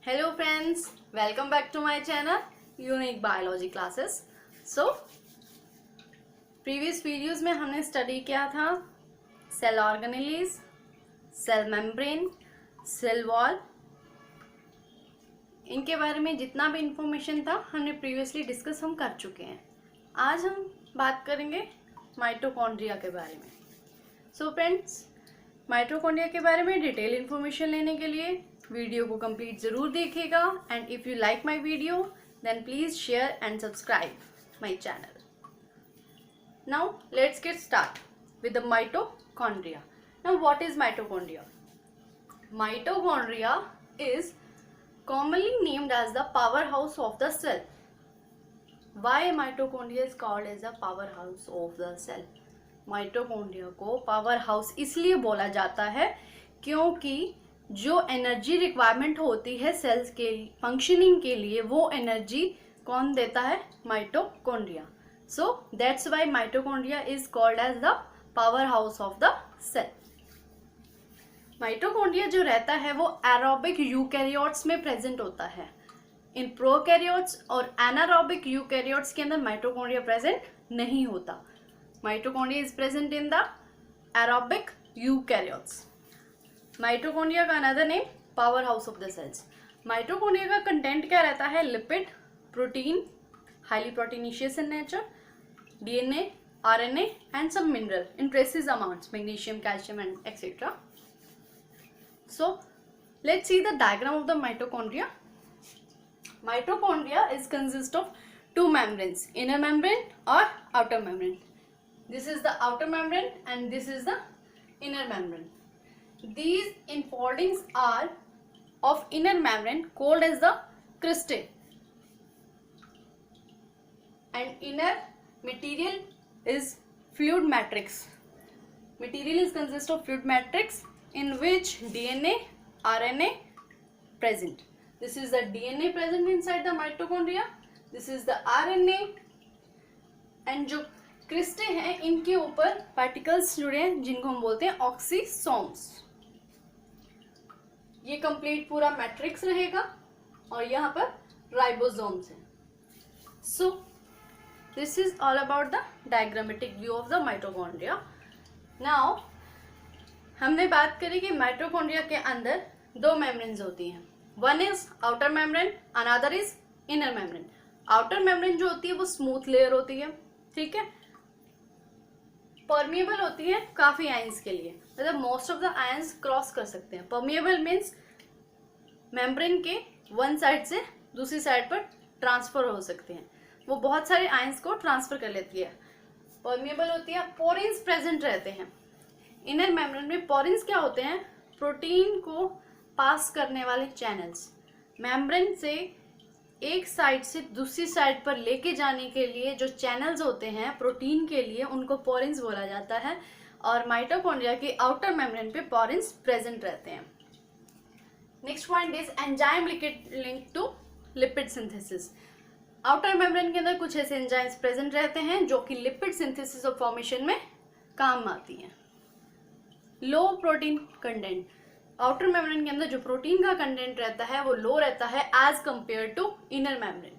Hello friends, welcome back to my channel unique biology classes. So previous videos में हमने study किया था cell organelles, cell membrane, cell wall. इनके बारे में जितना भी इंफॉर्मेशन था हमने प्रीवियसली डिस्कस हम कर चुके हैं। आज हम बात करेंगे माइटोकॉन्ड्रिया के बारे में। सो फ्रेंड्स, माइटोकॉन्ड्रिया के बारे में डिटेल इन्फॉर्मेशन लेने के लिए वीडियो को कंप्लीट ज़रूर देखिएगा। And if you like my video then please share and subscribe my channel. Now let's get start with the mitochondria. Now what is mitochondria? Mitochondria is commonly named as the powerhouse of the cell. Why mitochondria is called as the powerhouse of the cell? Mitochondria को power house इसलिए बोला जाता है क्योंकि जो energy requirement होती है sales के फंक्शनिंग के लिए वो एनर्जी कौन देता है? Mitochondria. So that's why mitochondria is called as the power house of the cell. Mitochondria जो रहता है वो एरोबिक यूकैरियोट्स में प्रेजेंट होता है। इन प्रोकैरियोट्स और एनारोबिक यूकैरियोट्स के अंदर माइटोकॉन्ड्रिया प्रेजेंट नहीं होता। Mitochondria is present in the aerobic eukaryotes. Mitochondria का another name power house of the cells. Mitochondria का कंटेंट क्या रहता है? Lipid, protein, highly proteinaceous in nature, DNA, RNA and some mineral in traces amounts, magnesium, calcium and etcetera. So let's see the diagram of the mitochondria. Mitochondria is consist of two membranes, inner membrane or outer membrane. This is the outer membrane and this is the inner membrane. These enfoldings are of inner membrane called as the cristae, and inner material is fluid matrix. Material is consist of fluid matrix in which DNA, RNA present. This is the DNA present inside the mitochondria. This is the RNA. And जो cristae हैं इनके ऊपर particles जुड़े हैं जिनको हम बोलते हैं ऑक्सीसोम्स। ये कंप्लीट पूरा मैट्रिक्स रहेगा और यहाँ पर राइबोसोम्स हैं। So this is all about the diagrammatic view of the mitochondria. Now हमने बात करी कि माइटोकॉन्ड्रिया के अंदर दो मेम्ब्रेन्स होती हैं। One is outer membrane, another is inner membrane. Outer membrane जो होती है वो स्मूथ लेयर होती है, ठीक है, परमिएबल होती है काफी आयंस के लिए, मतलब most of the ions cross कर सकते हैं। परमिएबल मीन्स मेम्ब्रेन के वन साइड से दूसरी साइड पर ट्रांसफर हो सकते हैं, वो बहुत सारे आयंस को ट्रांसफर कर लेती है। परमिएबल होती है। पोरिन्स प्रेजेंट रहते हैं इनर मेम्ब्रेन में। पोरिन्स क्या होते हैं? प्रोटीन को पास करने वाले चैनल्स। मेम्ब्रेन से एक साइड से दूसरी साइड पर लेके जाने के लिए जो चैनल्स होते हैं प्रोटीन के लिए, उनको पोरिन्स बोला जाता है। और माइटोकॉन्ड्रिया के आउटर मेम्ब्रेन पे पोरिन्स प्रेजेंट रहते हैं। Next point is enzyme link to lipid synthesis. Outer membrane के अंदर कुछ ऐसे एंजाइम्स प्रेजेंट रहते हैं जो कि लिपिड सिंथेसिस और फॉर्मेशन में काम आती हैं। लो प्रोटीन कंटेंट। आउटर मेम्ब्रेन के अंदर जो प्रोटीन का कंटेंट रहता है वो लो रहता है as compare to inner membrane.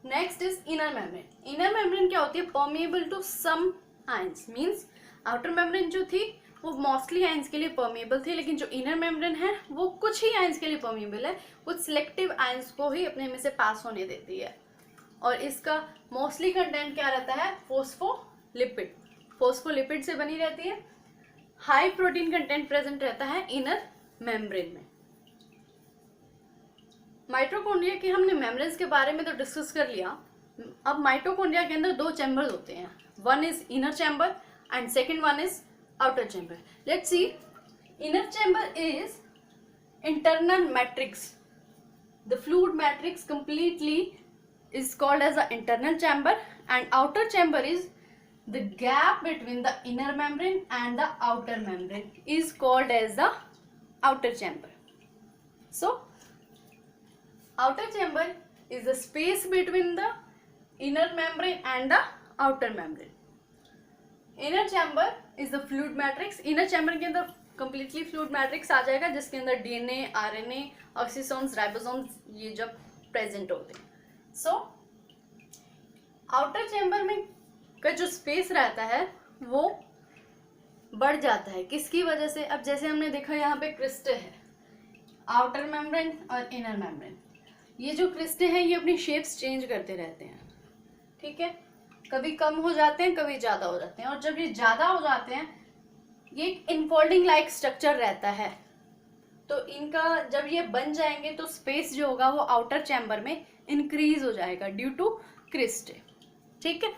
Next is inner membrane. Inner membrane क्या होती है? Permeable to some ions. Means outer membrane जो थी वो मोस्टली आयंस के लिए परमिएबल थी, लेकिन जो इनर मेम्ब्रेन है वो कुछ ही आयंस के लिए परमिएबल है, कुछ सिलेक्टिव आयंस को ही अपने में से पास होने देती है। और इसका मोस्टली कंटेंट क्या रहता है? फोस्फोलिपिड। फोस्फोलिपिड से बनी रहती है। हाई प्रोटीन कंटेंट प्रेजेंट रहता है इनर मेम्ब्रेन में। माइटोकॉन्ड्रिया के हमने मेम्ब्रेन्स के बारे में तो डिस्कस कर लिया। अब माइटोकॉन्ड्रिया के अंदर दो चैम्बर्स होते हैं। One is inner chamber and second one is outer chamber. Let's see. Inner chamber is internal matrix. The fluid matrix completely is called as the internal chamber, and outer chamber is the gap between the inner membrane and the outer membrane is called as the outer chamber. So outer chamber is the space between the inner membrane and the outer membrane. Inner chamber is the fluid matrix. Inner chamber के अंदर completely fluid matrix आ जाएगा जिसके अंदर DNA, RNA, oxysomes, ribosomes ये जब present होते हैं। So outer chamber में का जो स्पेस रहता है वो बढ़ जाता है। किसकी वजह से? अब जैसे हमने देखा यहाँ पे क्रिस्टल है, आउटर मेम्ब्रेन और इनर मेम्ब्रेन। ये जो क्रिस्टल हैं ये अपनी शेप्स चेंज करते रहते हैं, ठीक है, कभी कम हो जाते हैं, कभी ज़्यादा हो जाते हैं। और जब ये ज़्यादा हो जाते हैं, ये एक इनफोल्डिंग लाइक स्ट्रक्चर रहता है, तो इनका जब ये बन जाएंगे तो स्पेस जो होगा वो आउटर चैम्बर में इंक्रीज हो जाएगा ड्यू टू क्रिस्टल, ठीक है।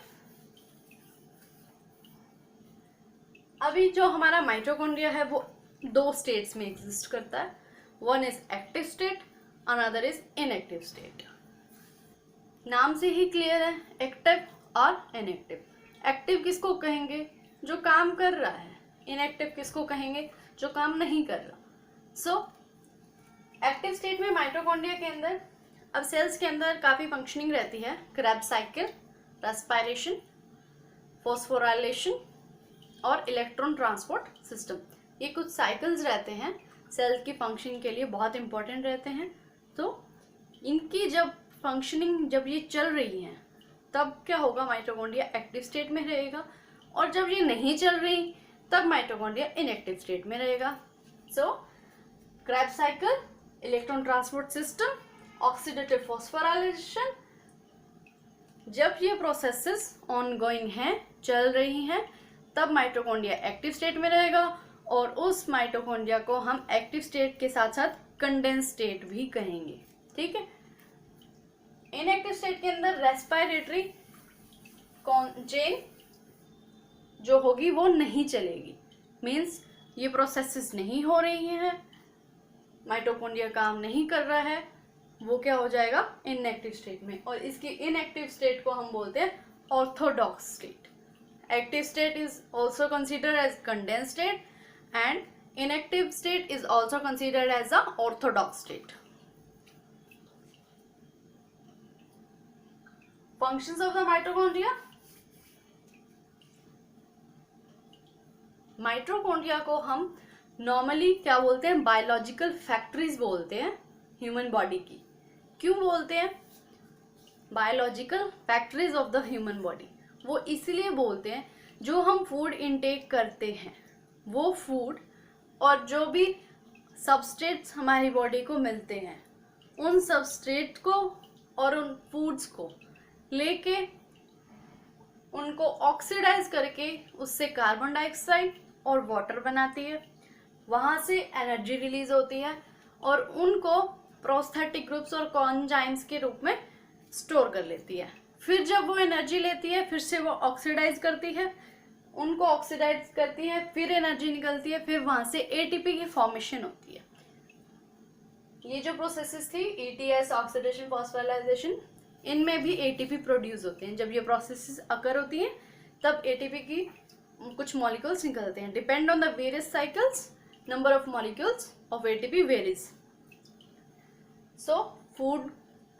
अभी जो हमारा माइटोकॉन्ड्रिया है वो दो स्टेट्स में एग्जिस्ट करता है, one is active state, another is inactive state. नाम से ही क्लियर है, एक्टिव और इनएक्टिव। एक्टिव किसको कहेंगे? जो काम कर रहा है। इनएक्टिव किसको कहेंगे? जो काम नहीं कर रहा। सो एक्टिव स्टेट में माइटोकॉन्ड्रिया के अंदर अब सेल्स के अंदर काफ़ी फंक्शनिंग रहती है, क्रेब्स साइकिल, रेस्पिरेशन, फॉस्फोराइलेशन और इलेक्ट्रॉन ट्रांसपोर्ट सिस्टम। ये कुछ साइकिल्स रहते हैं, सेल्स की फंक्शनिंग के लिए बहुत इंपॉर्टेंट रहते हैं। तो इनकी जब फंक्शनिंग जब ये चल रही है तब क्या होगा? माइटोकॉन्ड्रिया एक्टिव स्टेट में रहेगा, और जब ये नहीं चल रही तब माइटोकॉन्ड्रिया इनएक्टिव स्टेट में रहेगा। So Krebs cycle, electron transport system, oxidative phosphorylation, जब ये प्रोसेसेस ऑनगोइंग हैं, चल रही हैं, तब माइटोकॉन्ड्रिया एक्टिव स्टेट में रहेगा, और उस माइटोकॉन्ड्रिया को हम एक्टिव स्टेट के साथ साथ कंडेंस स्टेट भी कहेंगे, ठीक है। इनएक्टिव स्टेट के अंदर रेस्पिरेटरी चेन जो होगी वो नहीं चलेगी, मीन्स ये प्रोसेसेस नहीं हो रही हैं, माइटोकॉन्ड्रिया काम नहीं कर रहा है, वो क्या हो जाएगा? इनएक्टिव स्टेट में। और इसकी इनएक्टिव स्टेट को हम बोलते हैं orthodox state. Active state is also considered as condense state and inactive state is also considered as a orthodox state. Functions of the mitochondria. Mitochondria को हम नॉर्मली क्या बोलते हैं? बायोलॉजिकल फैक्ट्रीज बोलते हैं ह्यूमन बॉडी की। क्यों बोलते हैं biological factories of the human body? वो इसलिए बोलते हैं जो हम फूड इनटेक करते हैं वो फूड और जो भी सबस्ट्रेट्स हमारी बॉडी को मिलते हैं उन सबस्ट्रेट को और उन फूड्स को लेके उनको ऑक्सीडाइज करके उससे कार्बन डाइऑक्साइड और वाटर बनाती है, वहाँ से एनर्जी रिलीज होती है और उनको प्रोस्थेटिक ग्रुप्स और कॉन्जाइम्स के रूप में स्टोर कर लेती है। फिर जब वो एनर्जी लेती है फिर से वो ऑक्सीडाइज करती है, उनको ऑक्सीडाइज करती है, फिर एनर्जी निकलती है, फिर वहां से एटीपी की फॉर्मेशन होती है। ये जो प्रोसेसेस थी ईटीएस, ऑक्सीडेशन, फॉस्फोराइलेशन, इनमें भी एटीपी प्रोड्यूस होते हैं। जब ये प्रोसेसेस अकर होती हैं तब एटीपी की कुछ मॉलिक्यूल्स निकलते हैं। Depend on the various cycles, number of molecules of ATP varies. So food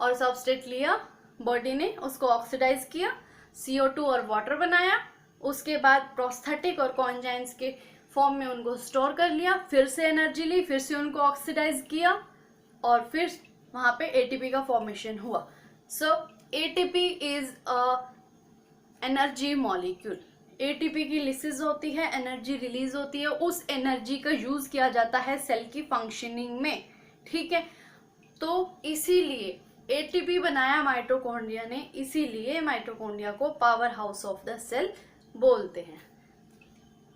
और सबस्ट्रेट लिया बॉडी ने, उसको ऑक्सीडाइज किया, CO2 और वाटर बनाया, उसके बाद प्रोस्थेटिक और कॉन्जाइम्स के फॉर्म में उनको स्टोर कर लिया, फिर से एनर्जी ली, फिर से उनको ऑक्सीडाइज किया और फिर वहाँ पे एटीपी का फॉर्मेशन हुआ। So ATP is a energy molecule. ATP की लिसिस होती है, एनर्जी रिलीज होती है, उस एनर्जी का यूज किया जाता है सेल की फंक्शनिंग में, ठीक है। तो इसीलिए एटीपी बनाया माइटोकॉन्ड्रिया ने, इसीलिए माइटोकॉन्ड्रिया को power house of the cell बोलते हैं।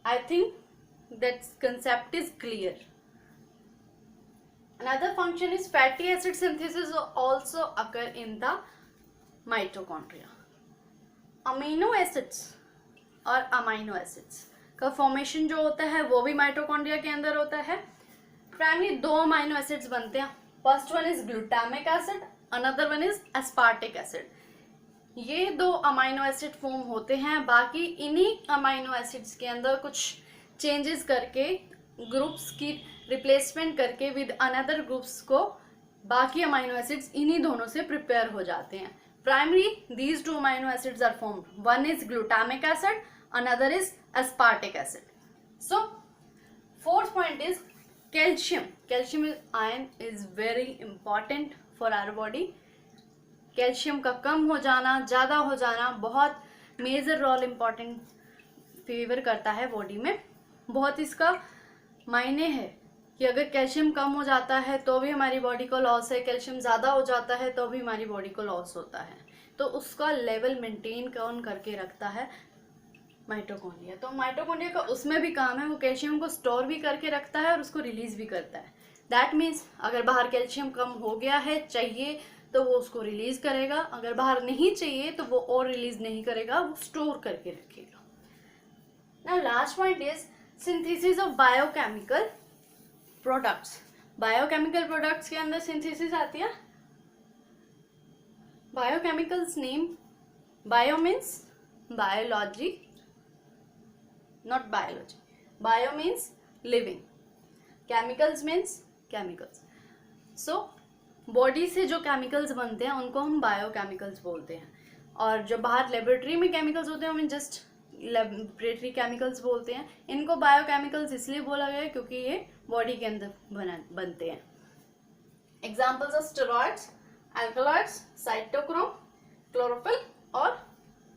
I think that concept is clear. Another function is fatty acid synthesis also occur in the mitochondria. Amino acids और अमाइनो एसिड्स का फॉर्मेशन जो होता है वो भी माइटोकॉन्ड्रिया के अंदर होता है। प्राइमरी दो अमाइनो एसिड्स बनते हैं, first one is glutamic acid, another one is aspartic acid. ये दो अमाइनो एसिड फॉर्म होते हैं। बाकी इन्हीं अमाइनो एसिड्स के अंदर कुछ चेंजेस करके ग्रुप्स की रिप्लेसमेंट करके विद अनदर ग्रुप्स को बाकी अमाइनो एसिड्स इन्हीं दोनों से प्रिपेयर हो जाते हैं। Primary these two amino acids are formed, one is glutamic acid, another is aspartic acid. So Fourth point is calcium. Calcium ion is very important for our body. Calcium का कम हो जाना, ज़्यादा हो जाना बहुत मेजर रोल इम्पॉर्टेंट फेवर करता है body में. बहुत इसका मायने है कि अगर कैल्शियम कम हो जाता है तो भी हमारी बॉडी को लॉस है, कैल्शियम ज़्यादा हो जाता है तो भी हमारी बॉडी को लॉस होता है. तो उसका लेवल मेंटेन कौन करके रखता है? माइटोकॉन्ड्रिया. तो माइटोकॉन्ड्रिया का उसमें भी काम है, वो कैल्शियम को स्टोर भी करके रखता है और उसको रिलीज भी करता है. दैट मीन्स अगर बाहर कैल्शियम कम हो गया है, चाहिए, तो वो उसको रिलीज करेगा. अगर बाहर नहीं चाहिए तो वो और रिलीज नहीं करेगा, वो स्टोर करके रखेगा. Now last point is synthesis of biochemical products. Biochemical products के अंदर सिंथेसिस आती है. Biochemicals name, bio means biology, not biology. Bio means living, chemicals means chemicals. So body से जो केमिकल्स बनते हैं उनको हम बायोकेमिकल्स बोलते हैं, और जो बाहर लेबोरेटरी में केमिकल्स होते हैं हमें जस्ट लेबोरेटरी केमिकल्स बोलते हैं. इनको बायोकेमिकल्स इसलिए बोला गया है क्योंकि ये बॉडी के अंदर बनते हैं. Examples of steroids, alkaloids, cytochrome, chlorophyll और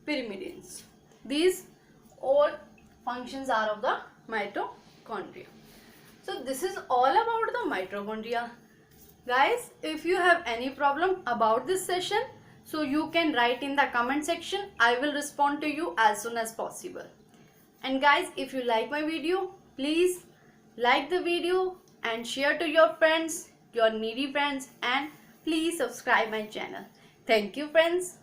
pyrimidines. These all functions are of the mitochondria. So this is all about the mitochondria. Guys, if you have any problem about this session, so you can write in the comment section. I will respond to you as soon as possible. And guys, if you like my video, please like the video and share to your friends, your needy friends, and please subscribe my channel. Thank you friends.